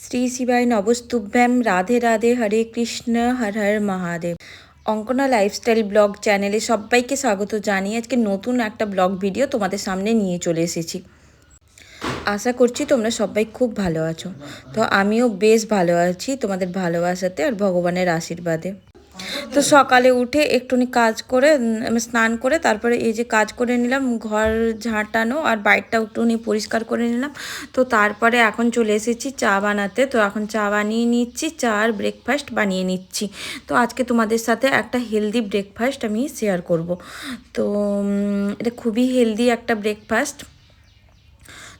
শ্রী শিবায় নবস্তুভ্যাম রাধে রাধে হরে Krishna Har Har Mahadev. Ankana lifestyle blog চ্যানেলে সবাইকে স্বাগত জানিয়ে আজকে নতুন একটা ব্লগ ভিডিও তোমাদের সামনে নিয়ে চলে এসেছি। আশা করছি তোমরা সবাই খুব ভালো আছো। তো আমিও বেশ ভালো আছি তোমাদের ভালোবাসাতে আর ভগবানের আশীর্বাদে। তো সকালে উঠে একটুখানি কাজ করে স্নান করে তারপরে এই যে কাজ করে নিলাম, ঘর ঝাঁটানো আর বাইরটাও একটুখানি পরিষ্কার করে নিলাম। তো তারপরে এখন চলে এসেছি চা বানাতে। তো এখন চা বানিয়ে নিচ্ছি, চা আর ব্রেকফাস্ট বানিয়ে নিচ্ছি। তো আজকে তোমাদের সাথে একটা হেলদি ব্রেকফাস্ট আমি শেয়ার করব। তো এটা খুবই হেলদি একটা ব্রেকফাস্ট।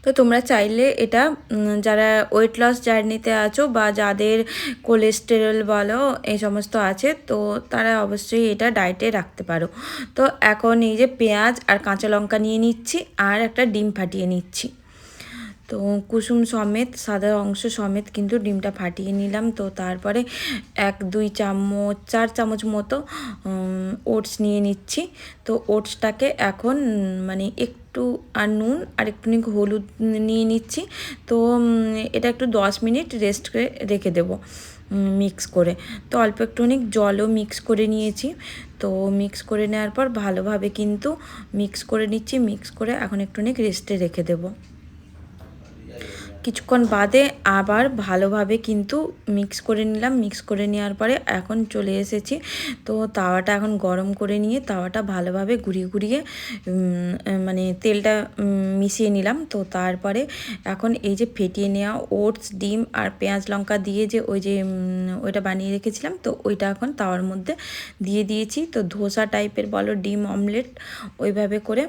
তো তোমরা চাইলে এটা যারা ওয়েট লস জার্নিতে আছো বা যাদের কোলেস্টেরল বলো এই সমস্ত আছে, তো তারা অবশ্যই এটা ডায়েটে রাখতে পারো। তো এখন এই যে পেঁয়াজ আর কাঁচা লঙ্কা নিয়ে নিচ্ছি আর একটা ডিম ফাটিয়ে নিচ্ছি। তো কুসুম সমেত সাদা অংশ সমেত কিন্তু ডিমটা ফাটিয়ে নিলাম। তো তারপরে 4 চামচ মতো ওটস নিয়ে নিচ্ছি। তো ওটসটাকে এখন মানে একটু আর নুন আর একটুখানি হলুদ নিয়ে নিচ্ছি। তো এটা একটু 10 মিনিট রেস্ট করে রেখে দেবো মিক্স করে। তো অল্প একটুখানি জলও মিক্স করে নিয়েছি। তো মিক্স করে নেওয়ার পর ভালোভাবে কিন্তু মিক্স করে নিচ্ছি। মিক্স করে এখন একটুখানি রেস্টে রেখে দেবো। কিছুক্ষণ বাদে আবার ভালোভাবে কিন্তু মিক্স করে নিলাম। মিক্স করে নেওয়ার পরে এখন চলে এসেছি। তো তাওয়াটা এখন গরম করে নিয়ে তাওয়াটা ভালোভাবে ঘুরিয়ে ঘুরিয়ে মানে তেলটা মিশিয়ে নিলাম। তো তারপরে এখন এই যে ফেটিয়ে নেওয়া ওটস, ডিম আর পেঁয়াজ লঙ্কা দিয়ে যে ওইটা বানিয়ে রেখেছিলাম, তো ওইটা এখন তাওয়ার মধ্যে দিয়ে দিয়েছি। তো ধোসা টাইপের বলো, ডিম অমলেট ওইভাবে করে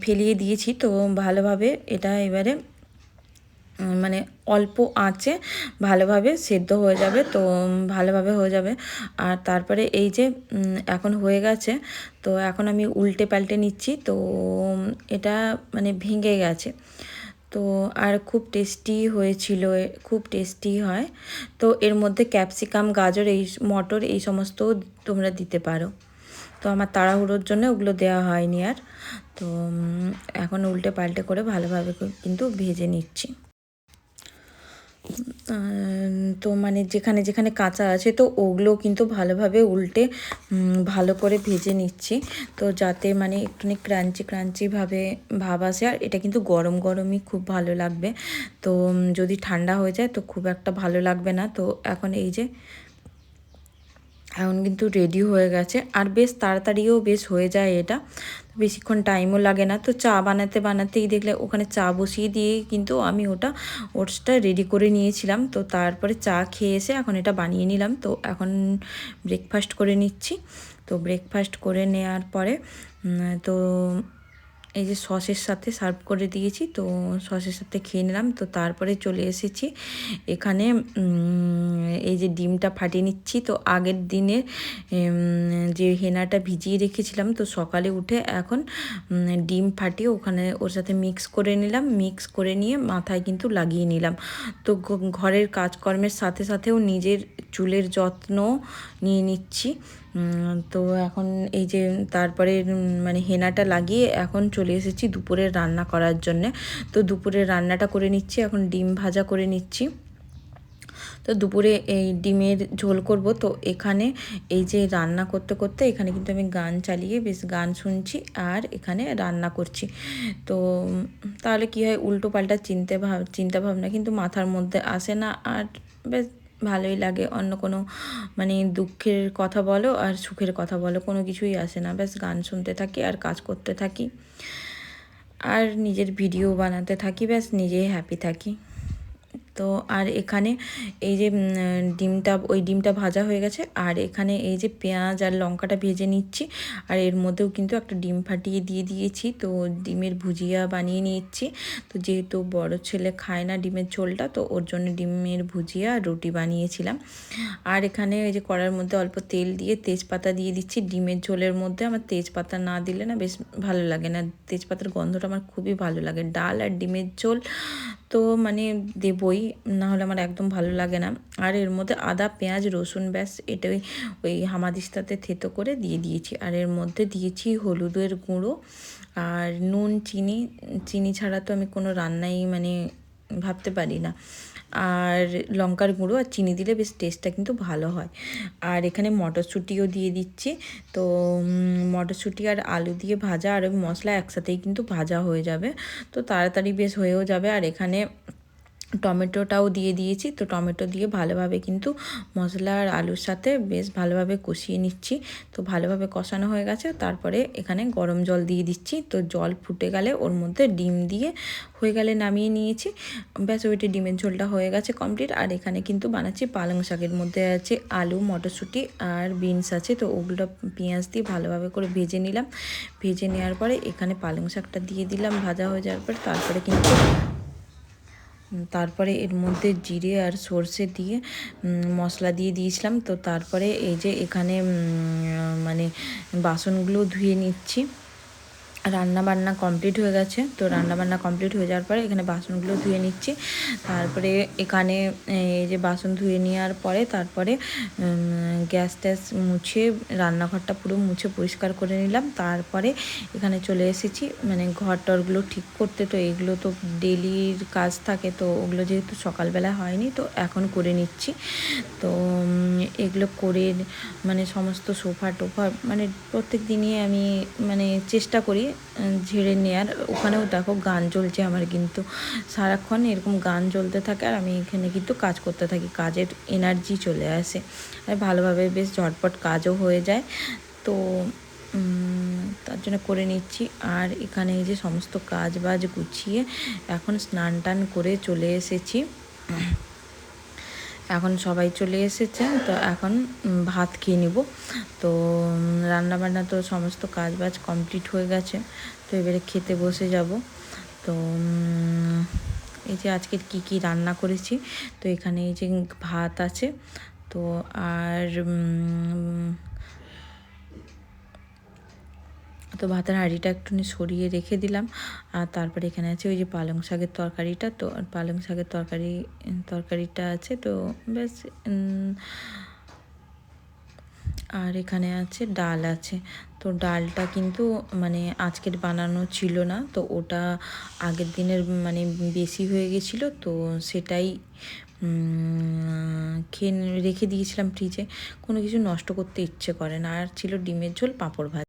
ফেলিয়ে দিয়েছি। তো ভালোভাবে এটা এবারে মানে অল্প আঁচে ভালোভাবে সেদ্ধ হয়ে যাবে। তো ভালোভাবে হয়ে যাবে। আর তারপরে এই যে এখন হয়ে গেছে। তো এখন আমি উল্টে পাল্টে নিচ্ছি। তো এটা মানে ভেঙে গেছে। তো আর খুব টেস্টি হয়েছিল, খুব টেস্টি হয়। তো এর মধ্যে ক্যাপসিকাম, গাজর, এই মটর এই সমস্ত তোমরা দিতে পারো। তো আমার তাড়াহুড়োর জন্য ওগুলো দেওয়া হয়নি আর। তো এখন উল্টে পাল্টে করে ভালোভাবে কিন্তু ভেজে নিচ্ছি। তো মানে যেখানে যেখানে কাঁচা আছে তো ওগুলো কিন্তু ভালোভাবে উল্টে ভালো করে ভেজে নিচ্ছি। তো যাতে মানে একটুখানি ক্রাঞ্চিভাবে ভাব আসে। আর এটা কিন্তু গরম গরমই খুব ভালো লাগবে। তো যদি ঠান্ডা হয়ে যায় তো খুব একটা ভালো লাগবে না। তো এখন এই যে এখন কিন্তু রেডি হয়ে গেছে। আর বেশ তাড়াতাড়িও বেশ হয়ে যায় এটা, বেশিক্ষণ টাইমও লাগে না। তো চা বানাতে বানাতেই দেখলে ওখানে চা বসিয়ে দিয়েই কিন্তু আমি ওটসটা রেডি করে নিয়েছিলাম। তো তারপরে চা খেয়ে এসে এখন এটা বানিয়ে নিলাম। তো এখন ব্রেকফাস্ট করে নিচ্ছি। তো ব্রেকফাস্ট করে নেওয়ার পরে তো এই যে সসের সাথে সার্ভ করে দিয়েছি। তো সসের সাথে খেয়ে নিলাম। তো তারপরে চলে এসেছি এখানে এই যে ডিমটা ফাটিয়ে নিচ্ছি। তো আগের দিনের যে হেনাটা ভিজিয়ে রেখেছিলাম, তো সকালে উঠে এখন ডিম ফাটিয়ে ওখানে ওর সাথে মিক্স করে নিলাম। মিক্স করে নিয়ে মাথায় কিন্তু লাগিয়ে নিলাম। তো ঘরের কাজকর্মের সাথে সাথেও নিজের চুলের যত্ন নিয়ে নিচ্ছি। তো এখন এই যে তারপরে মানে হেনাটা লাগিয়ে এখন চলে এসেছি দুপুরের রান্না করার জন্যে। তো দুপুরের রান্নাটা করে নিচ্ছি। এখন ডিম ভাজা করে নিচ্ছি। তো দুপুরে এই ডিমের ঝোল করব। তো এখানে এই যে রান্না করতে করতে এখানে কিন্তু আমি গান চালিয়ে বেশ গান শুনছি আর এখানে রান্না করছি। তো তাহলে কি হয়, উল্টো পাল্টা চিন্তা ভাবনা কিন্তু মাথার মধ্যে আসে না। আর বেশ ভালোই লাগে। অন্য কোনো মানে দুঃখের কথা বলো আর সুখের কথা বলো, কোনো কিছুই আসে না। ব্যাস গান শুনতে থাকি আর কাজ করতে থাকি আর নিজের ভিডিও বানাতে থাকি, ব্যাস নিজেই হ্যাপি থাকি। তো আর এখানে এই যে ডিমটা ভাজা হয়ে গেছে। আর এখানে এই যে পেঁয়াজ আর লঙ্কাটা ভেজে নিচ্ছি। আর এর মধ্যেও কিন্তু একটা ডিম ফাটিয়ে দিয়ে দিয়েছি। তো ডিমের ভুজিয়া বানিয়ে নিচ্ছি। তো যেহেতু বড় ছেলে খায় না ডিমের ঝোলটা, তো ওর জন্য ডিমের ভুজিয়া রুটি বানিয়েছিলাম। আর এখানে এই যে কড়ার মধ্যে অল্প তেল দিয়ে তেজপাতা দিয়ে দিচ্ছি। ডিমের ঝোলের মধ্যে আমার তেজপাতা না দিলে না বেশ ভালো লাগে না, তেজপাতার গন্ধটা আমার খুবই ভালো লাগে। ডাল আর ডিমের ঝোল তো মানে দেবই, না হলে আমার একদম ভালো লাগে না। আর এর মধ্যে আদা, পেঁয়াজ, রসুন, ব্যাস এটাই ওই হামাদিস্তাতে থেতো করে দিয়ে দিয়েছি। আর এর মধ্যে দিয়েছি হলুদের গুঁড়ো আর নুন, চিনি ছাড়া তো আমি কোনো রান্নাই মানে ভাবতে পারি না। আর লঙ্কার গুঁড়ো আর চিনি দিলে বেশ টেস্টটা কিন্তু ভালো হয়। আর এখানে মটরশুঁটিও দিয়ে দিচ্ছি। তো মটরশুঁটি আর আলু দিয়ে ভাজা আর মশলা একসাথেই কিন্তু ভাজা হয়ে যাবে, তো তাড়াতাড়ি বেশ হয়েও যাবে। আর এখানে টমেটোটাও দিয়ে দিয়েছি, তো টমেটো দিয়ে ভালোভাবে কিন্তু মশলা আর আলুর সাথে বেশ ভালোভাবে কষিয়ে নিচ্ছি। তো ভালোভাবে কষানো হয়ে গেছে, তারপরে এখানে গরম জল দিয়ে দিচ্ছি। তো জল ফুটে গেলে ওর মধ্যে ডিম দিয়ে হয়ে গেলে নামিয়ে নিয়েছি। ব্যাস ওইটি ডিমের ঝোলটা হয়ে গেছে কমপ্লিট। আর এখানে কিন্তু বানাচ্ছি পালং শাকের মধ্যে আছে আলু, মটরশুঁটি আর বিনস আছে, তো ওগুলো পেঁয়াজ দিয়ে ভালোভাবে করে ভেজে নিলাম। ভেজে নেওয়ার পরে এখানে পালং শাকটা দিয়ে দিলাম ভাজা হয়ে যাওয়ার পর। তারপরে এর মধ্যে জিরে আর সর্ষে দিয়ে মশলা দিয়ে দিয়েছিলাম। তো তারপরে এই যে এখানে মানে বাসনগুলো ধুয়ে নিচ্ছি। রান্নাবান্না কমপ্লিট হয়ে গেছে, তো রান্নাবান্না কমপ্লিট হয়ে যাওয়ার পরে এখানে বাসনগুলো ধুয়ে নিচ্ছি। তারপরে এখানে এই যে বাসন ধুয়ে নেওয়ার পরে তারপরে গ্যাস ট্যাস মুছে রান্নাঘরটা পুরো মুছে পরিষ্কার করে নিলাম। তারপরে এখানে চলে এসেছি মানে ঘর টরগুলো ঠিক করতে। তো এগুলো তো ডেলির কাজ থাকে, তো ওগুলো যেহেতু সকালবেলা হয়নি তো এখন করে নিচ্ছি। তো এগুলো করে মানে সমস্ত সোফা টোফা মানে প্রত্যেক দিনই আমি মানে চেষ্টা করি ঝেড়ে নেওয়ার। ওখানেও দেখো গান চলছে আমার, কিন্তু সারাক্ষণ এরকম গান চলতে থাকে আর আমি এখানে কিন্তু কাজ করতে থাকি, কাজের এনার্জি চলে আসে আর ভালোভাবে বেশ ঝটপট কাজও হয়ে যায়। তো তার জন্য করে নিচ্ছি। আর এখানে এই যে সমস্ত কাজ বাজ গুছিয়ে এখন স্নান টান করে চলে এসেছি। এখন সবাই চলে এসেছে, তো এখন ভাত খেয়ে নিব। তো রান্নাবান্না তো সমস্ত কাজ বাজ কমপ্লিট হয়ে গেছে, তো এবারে খেতে বসে যাব। তো এই যে আজকে কি কি রান্না করেছি, তো এখানে এই যে ভাত আছে, তো আর তো ভাতের হাঁড়িটা একটুখানি সরিয়ে রেখে দিলাম। আর তারপরে এখানে আছে ওই যে পালং শাকের তরকারিটা, তো পালং শাকের তরকারিটা আছে, তো ব্যাস। আর এখানে আছে ডাল আছে, তো ডালটা কিন্তু মানে আজকের বানানো ছিল না, তো ওটা আগের দিনের মানে বেশি হয়ে গেছিলো, তো সেটাই খেয়ে রেখে দিয়েছিলাম ফ্রিজে। কোনো কিছু নষ্ট করতে ইচ্ছে করে না। আর ছিল ডিমের ঝোল, পাঁপড় ভাজা।